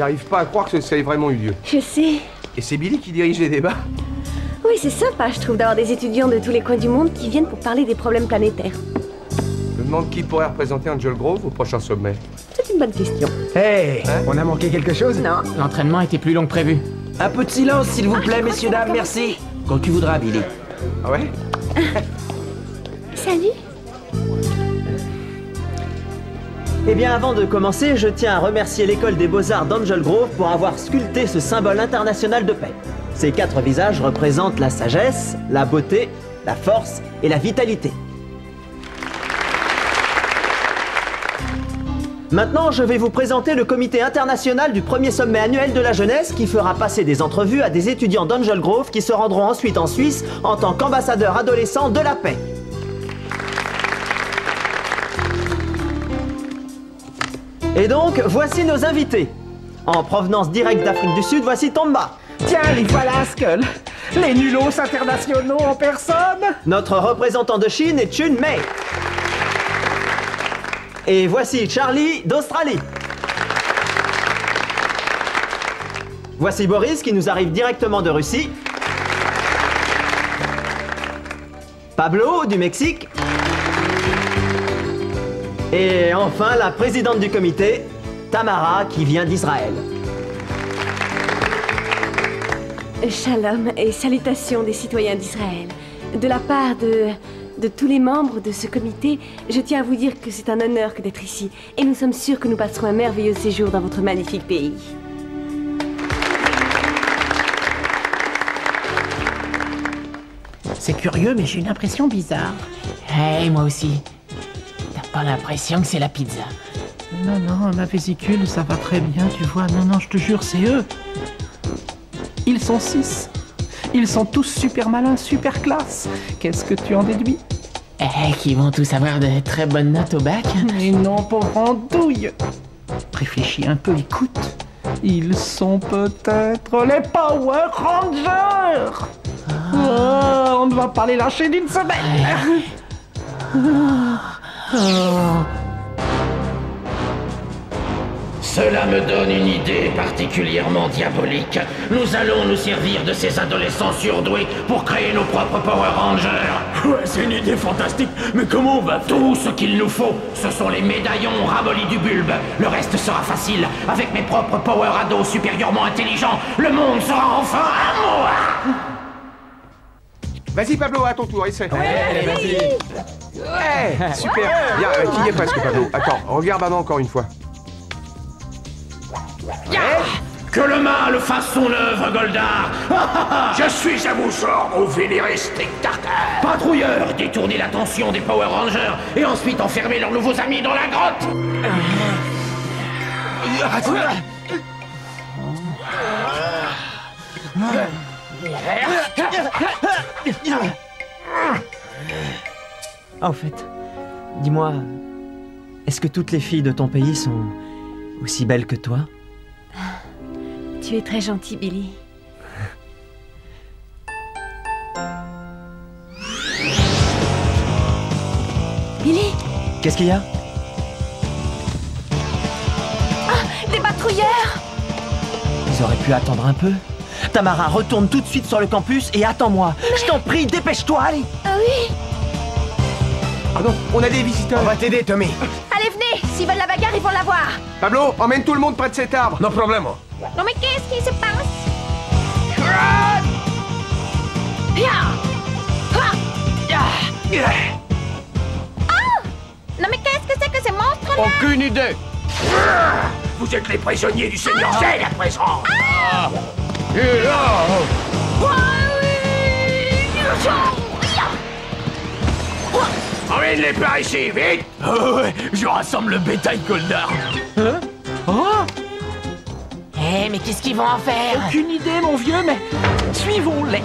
J'arrive pas à croire que ça ait vraiment eu lieu. Je sais. Et c'est Billy qui dirige les débats? Oui, c'est sympa, je trouve, d'avoir des étudiants de tous les coins du monde qui viennent pour parler des problèmes planétaires. Je me demande qui pourrait représenter Angel Grove au prochain sommet. C'est une bonne question. Hey, on a manqué quelque chose? Non. L'entraînement était plus long que prévu. Un peu de silence, s'il vous plaît, messieurs, dames, merci. Quand tu voudras, Billy. Ah ouais? Salut. Eh bien, avant de commencer, je tiens à remercier l'école des beaux-arts d'Angel Grove pour avoir sculpté ce symbole international de paix. Ces 4 visages représentent la sagesse, la beauté, la force et la vitalité. Maintenant, je vais vous présenter le comité international du premier sommet annuel de la jeunesse qui fera passer des entrevues à des étudiants d'Angel Grove qui se rendront ensuite en Suisse en tant qu'ambassadeurs adolescents de la paix. Et donc, voici nos invités. En provenance directe d'Afrique du Sud, voici Tomba. Tiens, les voilà, Skull. Les nulos internationaux en personne. Notre représentant de Chine est Chun Mei. Et voici Charlie d'Australie. Voici Boris qui nous arrive directement de Russie. Pablo du Mexique. Et enfin, la présidente du comité, Tamara, qui vient d'Israël. Shalom et salutations des citoyens d'Israël. De la part de tous les membres de ce comité, je tiens à vous dire que c'est un honneur que d'être ici. Et nous sommes sûrs que nous passerons un merveilleux séjour dans votre magnifique pays. C'est curieux, mais j'ai une impression bizarre. Hey, moi aussi. T'as pas l'impression que c'est la pizza? Non, non, ma vésicule, ça va très bien, tu vois. Non, non, je te jure, c'est eux. Ils sont 6. Ils sont tous super malins, super classe. Qu'est-ce que tu en déduis? Eh, qui vont tous avoir de très bonnes notes au bac? Mais non, pauvre andouille. Réfléchis un peu, écoute. Ils sont peut-être les Power Rangers. Oh, on ne va pas les lâcher d'une semaine. Cela me donne une idée particulièrement diabolique. Nous allons nous servir de ces adolescents surdoués pour créer nos propres Power Rangers. Ouais, c'est une idée fantastique, mais comment on va faire? Tout ce qu'il nous faut, ce sont les médaillons ramollis du bulbe. Le reste sera facile. Avec mes propres Power Ados supérieurement intelligents, le monde sera enfin à moi. Vas-y Pablo, à ton tour, essaie. Allez, vas-y. Ouais, super. Bien, tu y es presque Pablo. Attends, regarde maman encore une fois. Que le mal fasse son œuvre, Goldar. Je suis à vous ordres, au vénéré steak tartare. Patrouilleurs, détournez l'attention des Power Rangers et ensuite enfermez leurs nouveaux amis dans la grotte. En fait, dis-moi, est-ce que toutes les filles de ton pays sont aussi belles que toi? Tu es très gentil, Billy. Billy! Qu'est-ce qu'il y a? Ah! Des patrouilleurs! Ils auraient pu attendre un peu. Tamara, retourne tout de suite sur le campus et attends-moi. Mais... Je t'en prie, dépêche-toi, allez! Ah oui! Ah non, on a des visiteurs. On va t'aider, Tommy. Allez, venez! S'ils veulent la bagarre, ils vont la voir! Pablo, emmène tout le monde près de cet arbre. No problème. Non mais qu'est-ce qui se passe? Non mais qu'est-ce que c'est que ces monstres-là? Aucune idée. Vous êtes les prisonniers du Seigneur Zed à présent. Et là... Emmène-les par ici, vite. Oh ouais, je rassemble le bétail, Goldar. Hein? Oh! Eh, mais qu'est-ce qu'ils vont en faire? Aucune idée, mon vieux, mais suivons-les.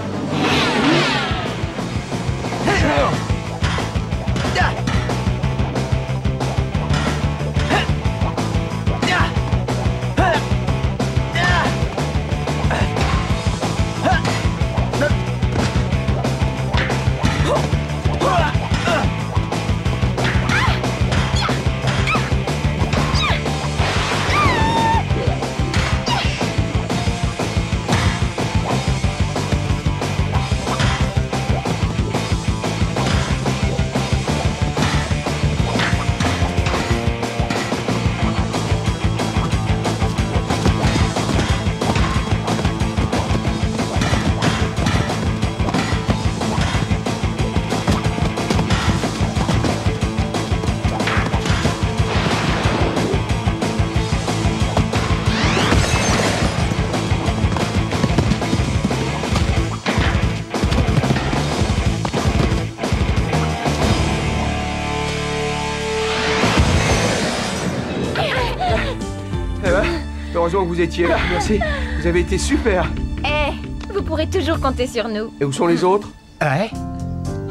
heureusement que vous étiez là. Merci. Vous avez été super. Eh, vous pourrez toujours compter sur nous. Et où sont les autres? Ouais.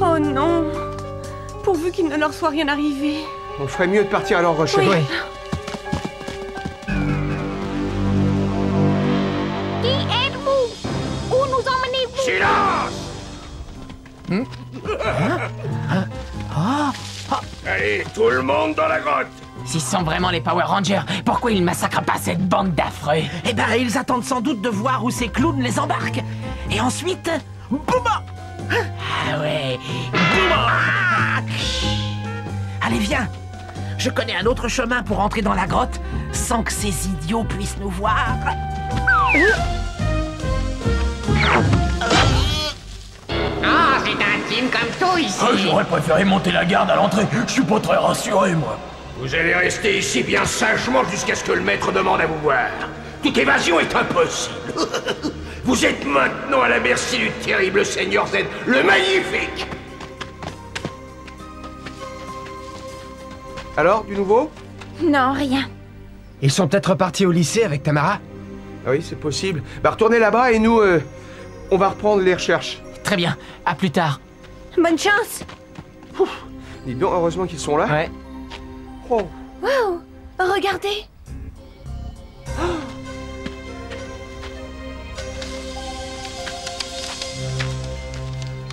Oh non. Pourvu qu'il ne leur soit rien arrivé. On ferait mieux de partir à leur recherche. Oui. Qui êtes-vous? Où nous emmenez-vous? Silence! Allez, tout le monde dans la grotte! S'ils sont vraiment les Power Rangers, pourquoi ils massacrent pas cette bande d'affreux? Eh ben, ils attendent sans doute de voir où ces clowns les embarquent. Et ensuite... Bouma! Ah ouais. Allez, viens! Je connais un autre chemin pour entrer dans la grotte sans que ces idiots puissent nous voir. Ah, c'est intime comme tout ici. J'aurais préféré monter la garde à l'entrée. Je suis pas très rassuré, moi. Vous allez rester ici bien sagement jusqu'à ce que le maître demande à vous voir. Toute évasion est impossible. Vous êtes maintenant à la merci du terrible Seigneur Z, le magnifique. Alors, du nouveau? Non, rien. Ils sont peut-être repartis au lycée avec Tamara? Ah oui, c'est possible. Bah, retournez là-bas et nous, on va reprendre les recherches. Très bien, à plus tard. Bonne chance. Dis donc, heureusement qu'ils sont là. Ouais. Oh. Wow. Regardez.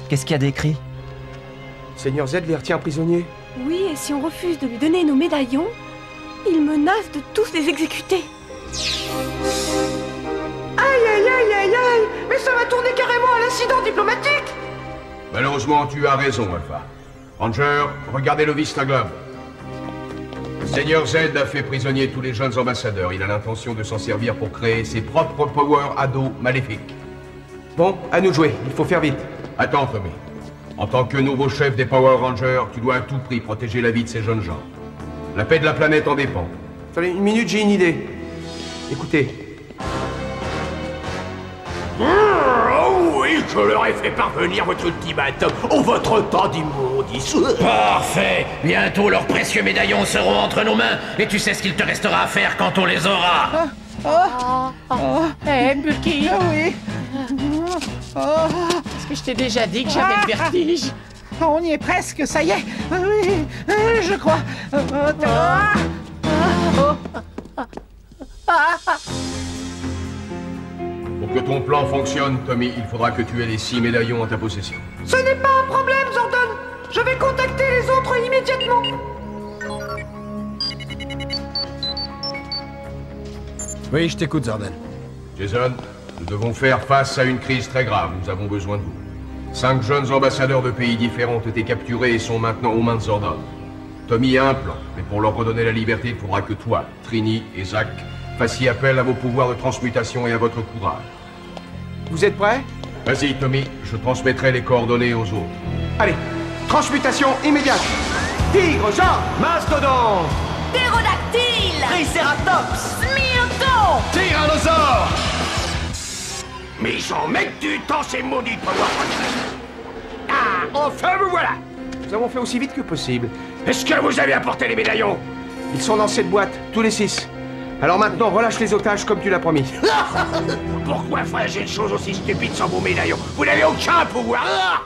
Qu'est-ce qu'il y a d'écrit? Seigneur Z les retient prisonniers. Oui, et si on refuse de lui donner nos médaillons, il menace de tous les exécuter. Aïe aïe aïe aïe aïe! Mais ça va tourner carrément à l'incident diplomatique! Malheureusement, tu as raison, Alpha. Ranger, regardez le Vista Globe. Seigneur Z a fait prisonnier tous les jeunes ambassadeurs. Il a l'intention de s'en servir pour créer ses propres Power Ados maléfiques. Bon, à nous de jouer. Il faut faire vite. Attends, Tommy. En tant que nouveau chef des Power Rangers, tu dois à tout prix protéger la vie de ces jeunes gens. La paix de la planète en dépend. Attendez, une minute, j'ai une idée. Écoutez. Oh oui, je leur ai fait parvenir votre ultimatum au votre temps d'immondice. Parfait. Bientôt leurs précieux médaillons seront entre nos mains. Et tu sais ce qu'il te restera à faire quand on les aura. Eh, Bulky, Ah oui. est-ce que je t'ai déjà dit que j'avais le vertige? On y est presque, ça y est. Ah oui, je crois. Pour que ton plan fonctionne, Tommy, il faudra que tu aies les 6 médaillons en ta possession. Ce n'est pas un problème, Zordon! Je vais contacter les autres immédiatement! Oui, je t'écoute, Zordon. Jason, nous devons faire face à une crise très grave. Nous avons besoin de vous. 5 jeunes ambassadeurs de pays différents ont été capturés et sont maintenant aux mains de Zordon. Tommy a un plan, mais pour leur redonner la liberté, il faudra que toi, Trini et Zach fassiez appel à vos pouvoirs de transmutation et à votre courage. Vous êtes prêts? Vas-y, Tommy, je transmettrai les coordonnées aux autres. Allez, transmutation immédiate. Tigre, Jean, Mastodon, Ptérodactyle! Triceratops! Myrton! Tyrannosaure! Mais j'en mets du temps, ces maudits Power Rangers! Ah, enfin vous voilà! nous avons fait aussi vite que possible. Est-ce que vous avez apporté les médaillons? Ils sont dans cette boîte, tous les 6. Alors maintenant, relâche les otages comme tu l'as promis. Pourquoi ferais-je une chose aussi stupide sans vos médaillons? Vous n'avez aucun pouvoir!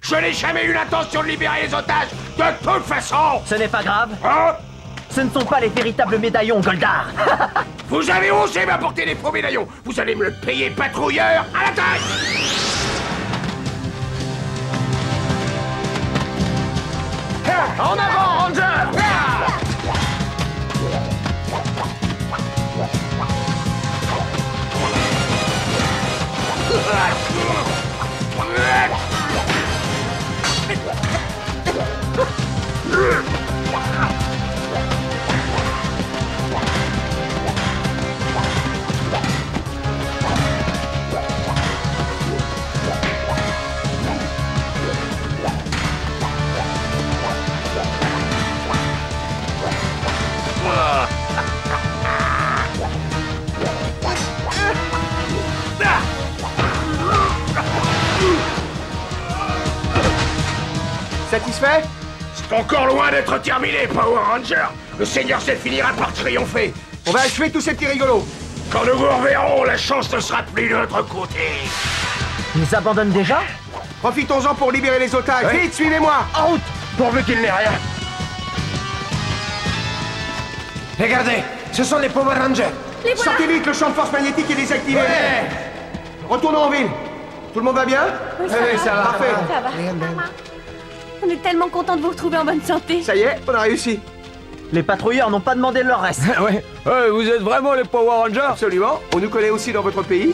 Je n'ai jamais eu l'intention de libérer les otages, de toute façon! Ce n'est pas grave. Hein? Ce ne sont pas les véritables médaillons, Goldar. Vous avez osé m'apporter des faux médaillons! Vous allez me le payer, patrouilleur, à la taille! En avant, Ranger! Satisfait? C'est encore loin d'être terminé, Power Ranger! Le Seigneur Z finira par triompher! On va achever tous ces petits rigolos. Quand nous vous reverrons, la chance ne sera plus de notre côté. Ils abandonnent déjà? Profitons-en pour libérer les otages. Oui. Vite, suivez-moi. En route, pourvu qu'il n'ait rien. Regardez, ce sont les Power Rangers. Les voilà. Sortez vite, le champ de force magnétique est désactivé. Ouais. Retournons en ville. Tout le monde va bien? Oui, Ça va. Parfait. Ça va. On est tellement contents de vous retrouver en bonne santé. Ça y est, on a réussi. Les patrouilleurs n'ont pas demandé leur reste. Ouais, vous êtes vraiment les Power Rangers? Absolument. On nous connaît aussi dans votre pays.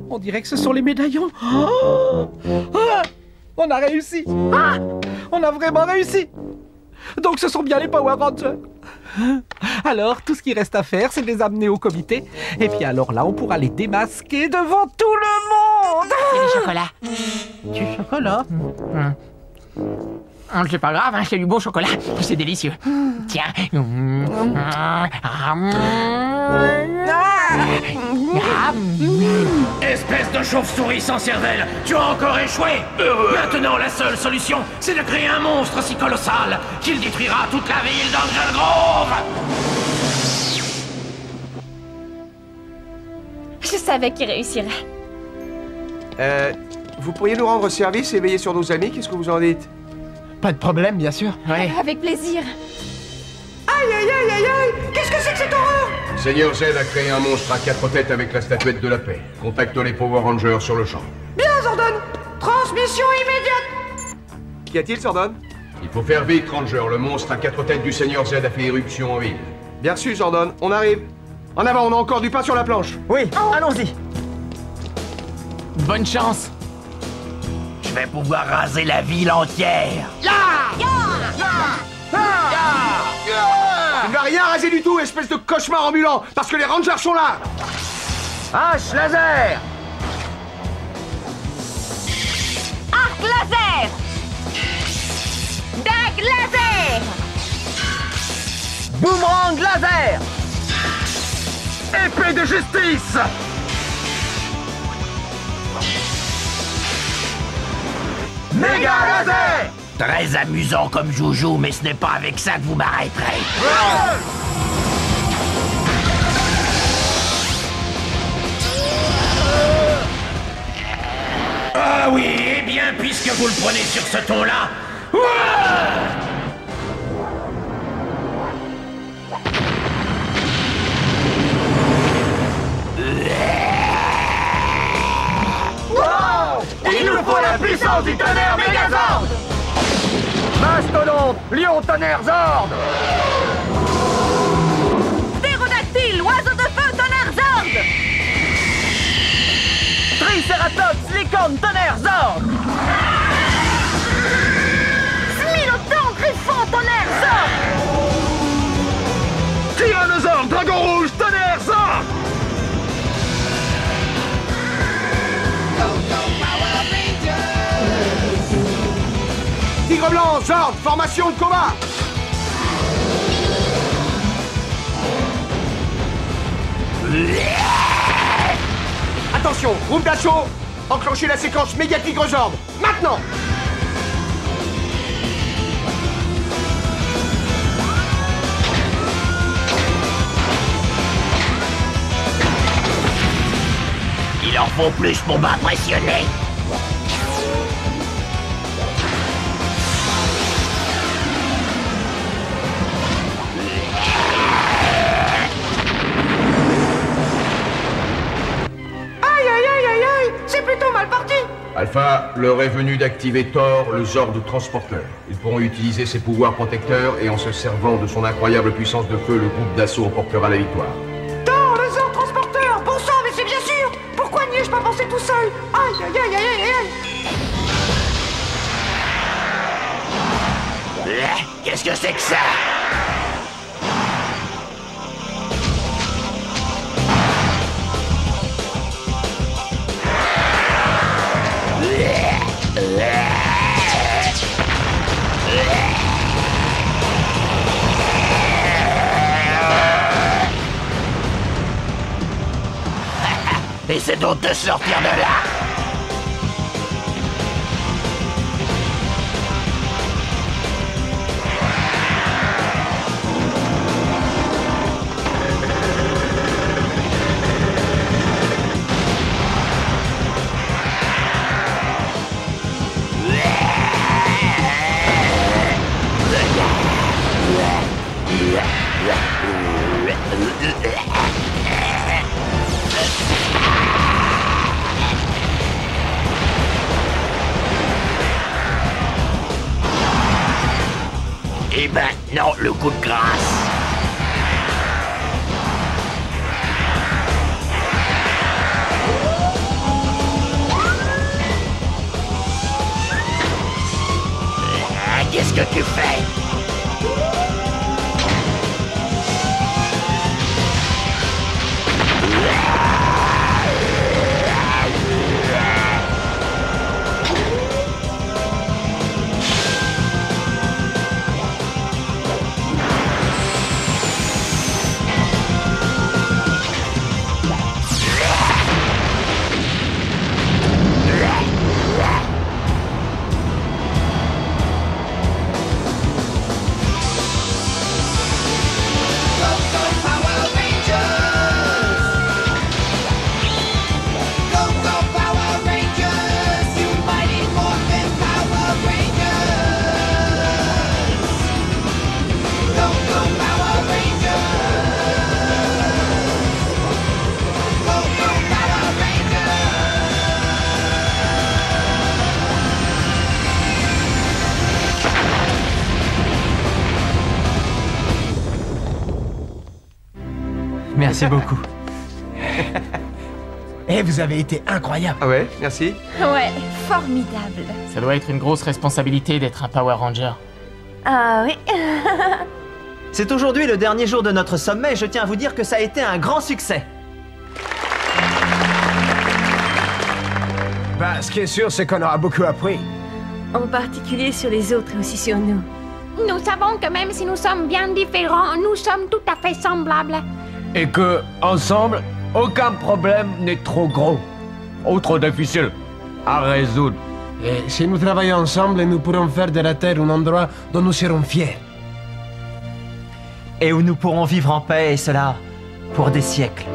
On dirait que ce sont les médaillons. Oh ah, on a réussi. Ah, on a vraiment réussi. Donc ce sont bien les Power Rangers. Alors, tout ce qui reste à faire, c'est de les amener au comité. Et puis alors là, on pourra les démasquer devant tout le monde. C'est du chocolat. Du chocolat? C'est pas grave, hein, c'est du bon chocolat. C'est délicieux. Tiens. Espèce de chauve-souris sans cervelle, tu as encore échoué. Maintenant, la seule solution, c'est de créer un monstre si colossal qu'il détruira toute la ville d'Angel Grove. Je savais qu'il réussirait. Vous pourriez nous rendre service et veiller sur nos amis, qu'est-ce que vous en dites? Pas de problème, bien sûr. Ouais. Avec plaisir. Aïe, aïe, aïe, aïe, aïe! Qu'est-ce que c'est que cette horreur? Seigneur Z a créé un monstre à 4 têtes avec la statuette de la paix. Contacte les Power Rangers sur le champ. Bien, Zordon! Transmission immédiate! Qu'y a-t-il, Zordon? Il faut faire vite, Ranger. Le monstre à 4 têtes du Seigneur Z a fait éruption en ville. Bien reçu, Zordon. On arrive. En avant, on a encore du pain sur la planche. Oui, allons-y. Bonne chance. Je vais pouvoir raser la ville entière. Tu ne vas rien raser du tout, espèce de cauchemar ambulant, parce que les Rangers sont là. Hache laser. Arc laser! Dague laser! Boomerang laser. Épée de justice. Méga laser. Très amusant comme joujou, mais ce n'est pas avec ça que vous m'arrêterez. Ah oui, eh bien, puisque vous le prenez sur ce ton-là... Il nous faut la puissance du tonnerre Mégazord. Mastodonte, lion tonnerre Zord. Ptérodactyle, oiseau de feu, tonnerre Zord! Triceratops, licorne tonnerre Zord. Smilodon, griffon, tonnerre Zord! Tyrannosaure, dragon rouge, tonnerre, Zord! Tigre blanc, Zord, formation de combat. Attention, groupe d'assaut. Enclenchez la séquence méga Tigre Zord. Maintenant. Il en faut plus pour m'impressionner. Aïe, aïe, aïe, aïe, aïe! C'est plutôt mal parti! Alpha, l'heure est venue d'activer Thor, le Zord transporteur. Ils pourront utiliser ses pouvoirs protecteurs et en se servant de son incroyable puissance de feu, le groupe d'assaut emportera la victoire. Dans le Zord transporteur! Bon sang, mais c'est bien sûr! Pourquoi n'y ai-je pas pensé tout seul? Aïe, aïe, aïe, aïe, aïe, aïe! Qu'est-ce que c'est que ça? Essaie donc de sortir de là. Non, le coup de grâce. Qu'est-ce que tu fais? Merci beaucoup. Eh, vous avez été incroyable. Ah ouais, merci. Ouais, formidable. Ça doit être une grosse responsabilité d'être un Power Ranger. Ah oui. C'est aujourd'hui le dernier jour de notre sommet et je tiens à vous dire que ça a été un grand succès. Bah, ce qui est sûr, c'est qu'on aura beaucoup appris. En particulier sur les autres et aussi sur nous. Nous savons que même si nous sommes bien différents, nous sommes tout à fait semblables. Et que, ensemble, aucun problème n'est trop gros ou trop difficile à résoudre. Et si nous travaillons ensemble, nous pourrons faire de la Terre un endroit dont nous serons fiers. Et où nous pourrons vivre en paix et cela pour des siècles.